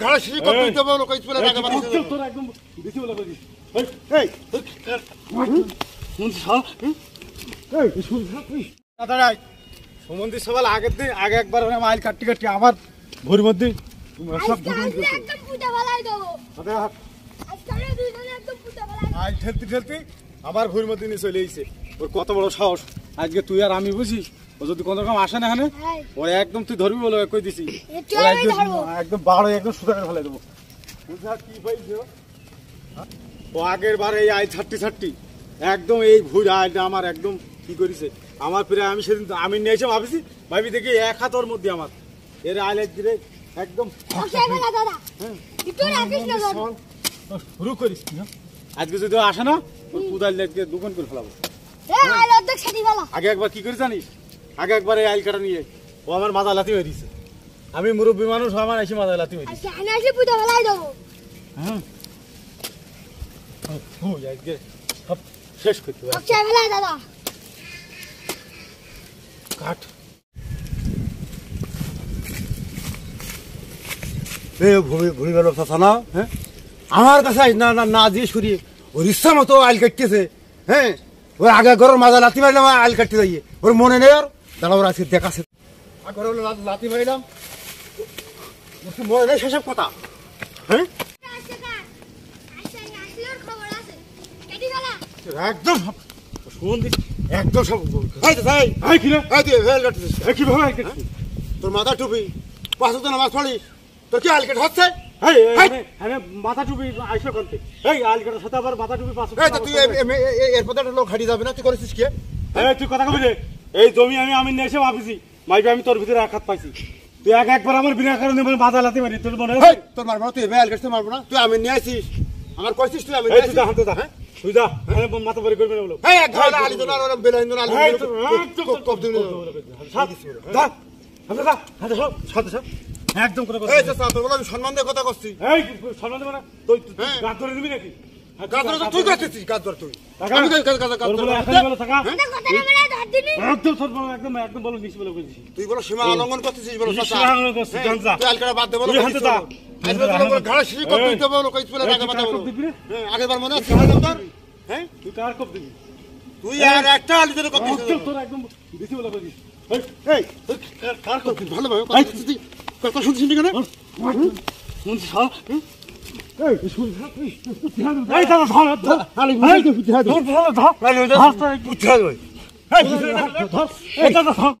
ঘাড়ে শিশি কত দিতে বলো কই স্কুলে টাকা বানাইছে তোর একদম দিছি বলা কইছিস এই শুন সব এই শুন দাদাই সমন্ধি সবাল আগে একবার মাইল কাটতে কাটতে আমার ভোর মধ্যে সব একদম পুটা ফেলাই দেবো আজকাল দুইজনে একদম পুটা ফেলাই আই ঠেলতে আমার ভোর মধ্যে নিয়ে চলে এসেছে ওর কত বড় সাহস আজকে তুই আর আমি বুঝিস ও যদি কোনো রকম আসে না এখানে ও একদম তুই ধরবি বলে কই দিছি একদম বাড়ো একদম সুতা করে ফেলে দেবো বুঝা কি পাইছে ও আগের বার এই আই ছাড়টি একদম এই ভুল আইটা আমার একদম কি করেছে আমার প্রায় আমি সেদিন আমি নিয়ে এসে ভাবি দেখি এক হাত ওর মধ্যে আমার এর আইলাইট দিলে একদম শুরু করিস আজকে যদি আসে না ওর কুদাল লেগে দোকান করে ফেলাবো আগে একবার কি করিস জানিস আগে একবার এই আইল কাটা নিয়ে ও আমার মাথা লাথি হয়ে দিছে আমি মুরব্বী মানুষ আমার এসে মাথা লাথি হয়ে দিছে হ্যাঁ আজকে সব শেষ করতে দাদা কাট ভুড়ি গেল না হ্যাঁ আমার কাছে না না না দিয়ে সরিয়ে ওর ইচ্ছা মতো আইল কাটতেছে হ্যাঁ ওর আগে ঘরের মাজা লাথি মারলাম আইল কাটতে যাইয়ে ওর মনে নেই আর দাঁড়া ওর আজকে দেখাছে ঘরে লাথি মারলাম মনে নেই সেসব কথা হ্যাঁ একদম একদম সব তোর মাথা টুপি পাঁচ তো নামাজ পড়িস তোর কি আলকেট হচ্ছে মাথা টুপি আইসো করতে এই আলকেটের সাথে আবার মাথা টুপি পাঁচ তুই এরপর একটা লোক হারিয়ে যাবে না তুই করেছিস কি তুই কথা কবি রে এই জমি আমি নিয়ে এসে ভাবিছি মাইবে আমি তোর ভিতরে এক হাত পাইছি তুই একবার আমার বিনা কারণে মাথা লাথি মারি তোর মনে হয় তোর মারবো না তুই আলকেট মারবো না তুই আমি নিয়ে আসিস আমার কইছিস তুই আমি তুই যা মাথা পরি করবি না বলো একদম সম্মান দিয়ে কথা করছি সম্মান দেবো না তুই গাছ ধরে দিবি নাকি তুই করতেছিস গাছ ধর তুই তুই বলো সীমা অলঙ্ঘন করতেছিস বলো বাদ দেবো ঘাড়ে শিশি কত দিতে বলো কই স্কুলে টাকা বানাবো আগেরবার মনে আছে হ্যাঁ তুই কার কপ দিবি তুই আর একটা আলু ধরে কপ দিছিস তোর একদম বেশি বলা কইছিস এই কার কপ ভালো ভাবে কথা শুনছিস কেন শুনছিস হ্যাঁ এই শুন এই দাদা ধর আরে এই ধর ধর ধর ধর ধর ধর